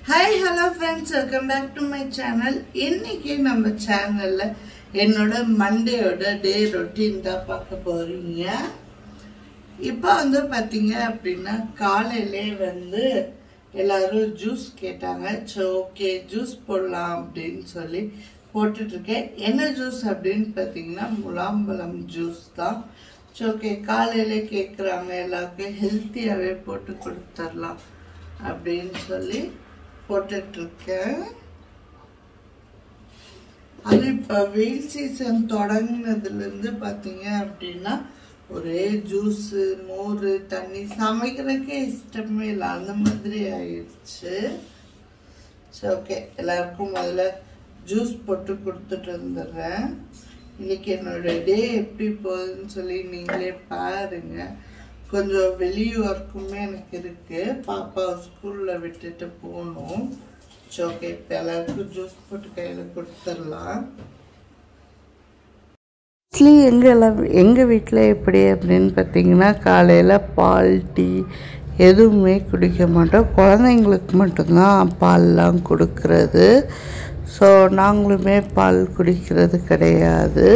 Hi, hello friends, welcome back to my channel. இன்னைக்கு நம்ம சேனல்ல என்னோட மண்டேயோட டே ரொட்டீன் தான் பார்க்க போறீங்க. இப்போ பாத்தீங்க அப்படின்னா காலையிலே எல்லாரும் ஜூஸ் கேட்டாங்க. சோ ஓகே ஜூஸ் போடலாம் அப்படின்னு சொல்லி போட்டுட்டு இருக்கேன். என்ன ஜூஸ் அப்படின்னு பாத்தீங்கன்னா முலாம்பழம் ஜூஸ் தான். சோ ஓகே காலையிலே கேக்குறாங்க, எல்லாருக்கும் ஹெல்த்தியாவே போட்டு கொடுத்துடலாம் அப்படின்னு சொல்லி போட்டுட்டு இருக்கேன். அது இப்போ வெயில் சீசன் தொடங்கினதுல இருந்து பாத்தீங்க அப்படின்னா ஒரே ஜூஸ் மோர் தண்ணி சமைக்கிறதுக்கே இஷ்டமே இல்லை, அந்த மாதிரி ஆயிடுச்சு. சரி ஓகே எல்லாருக்கும் முதல்ல ஜூஸ் போட்டு கொடுத்துட்டு வந்துடுறேன். இன்னைக்கு என்னோட டே எப்படி போகுதுன்னு சொல்லி நீங்களே பாருங்க. கொஞ்சம் வெளி ஒர்க்குமே எனக்கு இருக்கு, பாப்பா ஸ்கூல்ல விட்டுட்டு போகணும். ஓகே இப்போ எல்லாருக்கும் ஜூஸ் போட்டு கையில் கொடுத்துடலாம். எங்கள் வீட்டில் எப்படி அப்படின்னு பார்த்தீங்கன்னா காலையில் பால் டீ எதுவுமே குடிக்க மாட்டோம். குழந்தைங்களுக்கு மட்டும்தான் பால்லாம் கொடுக்கறது. ஸோ நாங்களுமே பால் குடிக்கிறது கிடையாது.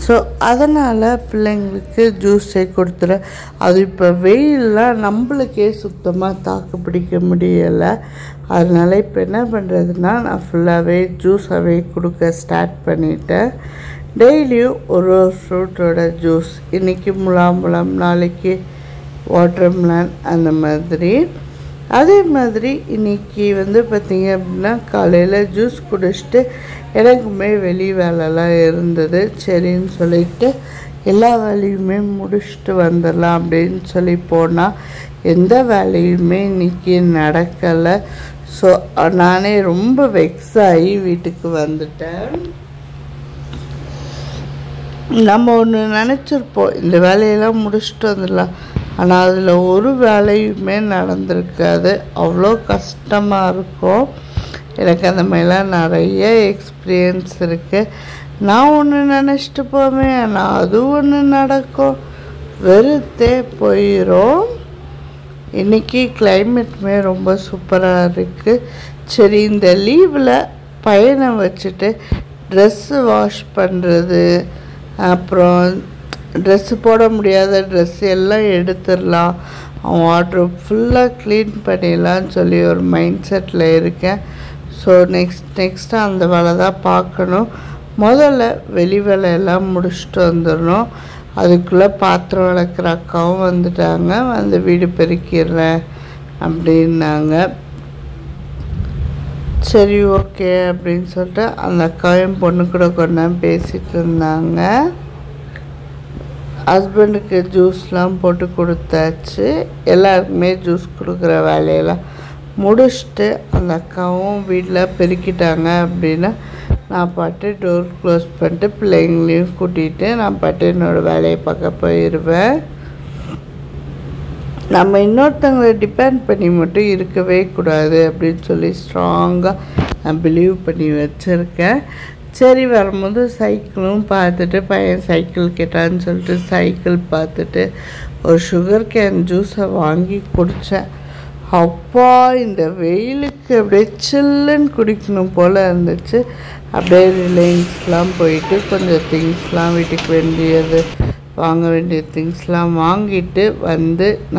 ஸோ அதனால் பிள்ளைங்களுக்கு ஜூஸே கொடுத்துறேன். அது இப்போ வெயிலெலாம் நம்மளுக்கே சுத்தமாக தாக்கு பிடிக்க முடியலை. அதனால் இப்போ என்ன பண்ணுறதுன்னா நான் ஃபுல்லாகவே ஜூஸாகவே கொடுக்க ஸ்டார்ட் பண்ணிட்டேன். டெய்லியும் ஒரு ஃப்ரூட்டோட ஜூஸ், இன்றைக்கி முலாம்பழம், நாளைக்கு வாட்டர்மெலன், அந்த மாதிரி. அதே மாதிரி இன்றைக்கி பார்த்திங்க அப்படின்னா காலையில் ஜூஸ் குடிச்சிட்டு எனக்குமே வெளி வேலைலாம் இருந்தது. சரின்னு சொல்லிட்டு எல்லா வேலையுமே முடிச்சுட்டு வந்துடலாம் அப்படின்னு சொல்லி போனால் எந்த வேலையுமே இன்றைக்கி நடக்கலை. ஸோ நானே ரொம்ப வெக்ஸ் ஆகி வீட்டுக்கு வந்துட்டேன். நம்ம ஒன்று நினச்சிருப்போம் இந்த வேலையெல்லாம் முடிச்சுட்டு வந்துடலாம், ஆனால் அதில் ஒரு வேலையுமே நடந்திருக்காது. அவ்வளோ கஷ்டமாக இருக்கும். எனக்கு அந்த மாதிரிலாம் நிறைய எக்ஸ்பீரியன்ஸ் இருக்குது. நான் ஒன்று நினச்சிட்டு போவேன், ஆனால் அது ஒன்று நடக்கும், வெறுத்தே போயிடும். இன்றைக்கி கிளைமேட்டுமே ரொம்ப சூப்பராக இருக்குது. சரி இந்த லீவில் பையனை வச்சுட்டு ட்ரெஸ்ஸு வாஷ் பண்ணுறது, அப்புறம் ட்ரெஸ்ஸு போட முடியாத ட்ரெஸ்ஸு எல்லாம் எடுத்துடலாம், அவன் வாட்ரோப் ஃபுல்லாக க்ளீன் பண்ணிடலான்னு சொல்லி ஒரு மைண்ட் செட்டில் இருக்கேன். ஸோ நெக்ஸ்ட்டு அந்த வேலை தான் பார்க்கணும். முதல்ல வெளி வேலையெல்லாம் முடிச்சுட்டு வந்துடணும். அதுக்குள்ளே பாத்திரம் விளக்குற அக்காவும் வந்துட்டாங்க. வீடு பெருக்கிடுறேன் அப்படின்னாங்க. சரி ஓகே அப்படின்னு சொல்லிட்டு அந்த அக்காவையும் பொண்ணு கூட கொஞ்ச நேரம் பேசிகிட்டு இருந்தாங்க. ஹஸ்பண்டுக்கு ஜூஸ்லாம் போட்டு கொடுத்தாச்சு. எல்லாருக்குமே ஜூஸ் கொடுக்குற வேலையெல்லாம் முடிச்சுட்டு அந்த அக்காவும் வீட்டில் பெருக்கிட்டாங்க அப்படின்னா நான் பாட்டு டோர் க்ளோஸ் பண்ணிட்டு பிள்ளைங்களையும் கூட்டிகிட்டு நான் பாட்டு என்னோடய வேலையை பார்க்க போயிடுவேன். நம்ம இன்னொருத்தவங்களை டிபெண்ட் பண்ணி மட்டும் இருக்கவே கூடாது அப்படின்னு சொல்லி ஸ்ட்ராங்காக நான் பிலீவ் பண்ணி வச்சுருக்கேன். சரி வரும்போது சைக்கிளும் பார்த்துட்டு பையன் சைக்கிள் கேட்டான்னு சொல்லிட்டு சைக்கிள் பார்த்துட்டு ஒரு சுகர் கேன் ஜூஸை வாங்கி குடித்தேன். அப்பா இந்த வெயிலுக்கு அப்படியே சில்லுன்னு குடிக்கணும் போல் இருந்துச்சு. அப்படியே ரிலையன்ஸ்லாம் போயிட்டு கொஞ்சம் திங்ஸ்லாம் வீட்டுக்கு வேண்டியது வாங்க வேண்டிய திங்ஸ்லாம் வாங்கிட்டு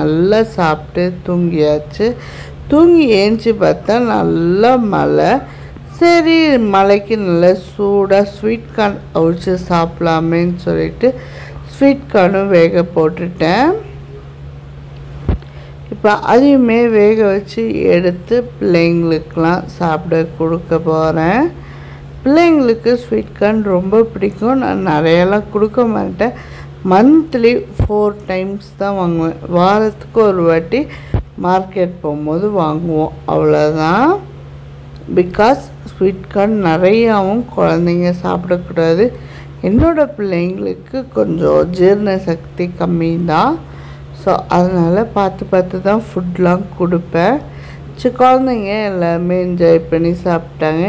நல்லா சாப்பிட்டு தூங்கியாச்சு. தூங்கி ஏஞ்சி பார்த்தா நல்லா மழை. சரி மழைக்கு நல்லா சூடாக ஸ்வீட் கார்ன் அவிச்சு சாப்பிட்லாமேன்னு சொல்லிட்டு ஸ்வீட் கார்னும் வேக போட்டுட்டேன். இப்போ அதையுமே வேக வச்சு எடுத்து பிள்ளைங்களுக்கெலாம் சாப்பிட கொடுக்க போகிறேன். பிள்ளைங்களுக்கு ஸ்வீட் கார்ன் ரொம்ப பிடிக்கும். நான் நிறையெல்லாம் கொடுக்க மாட்டேன். மந்த்லி 4 டைம்ஸ் தான் வாங்குவேன். வாரத்துக்கு ஒரு வாட்டி மார்க்கெட் போகும்போது வாங்குவோம், அவ்வளோதான். பிகாஸ் ஸ்வீட் கார்ன் நிறையாவும் குழந்தைங்க சாப்பிடக்கூடாது. என்னோடய பிள்ளைங்களுக்கு கொஞ்சம் ஜீரண சக்தி கம்மி தான். ஸோ அதனால் பார்த்து தான் ஃபுட்லாம் கொடுப்பேன். குழந்தைங்க எல்லாருமே என்ஜாய் பண்ணி சாப்பிட்டாங்க.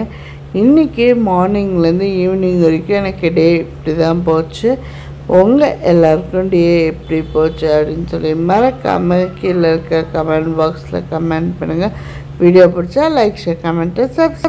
இன்றைக்கி மார்னிங்லேருந்து ஈவினிங் வரைக்கும் எனக்கு டே இப்படி தான் போச்சு. உங்கள் எல்லாருக்கும் டே எப்படி போச்சு அப்படின்னு சொல்லி மறக்காமல் கீழே இருக்க கமெண்ட் பாக்ஸில் கமெண்ட் பண்ணுங்கள். வீடியோ பிடிச்சா லைக் ஷேர் கமெண்ட் சப்ஸ்கிரைப்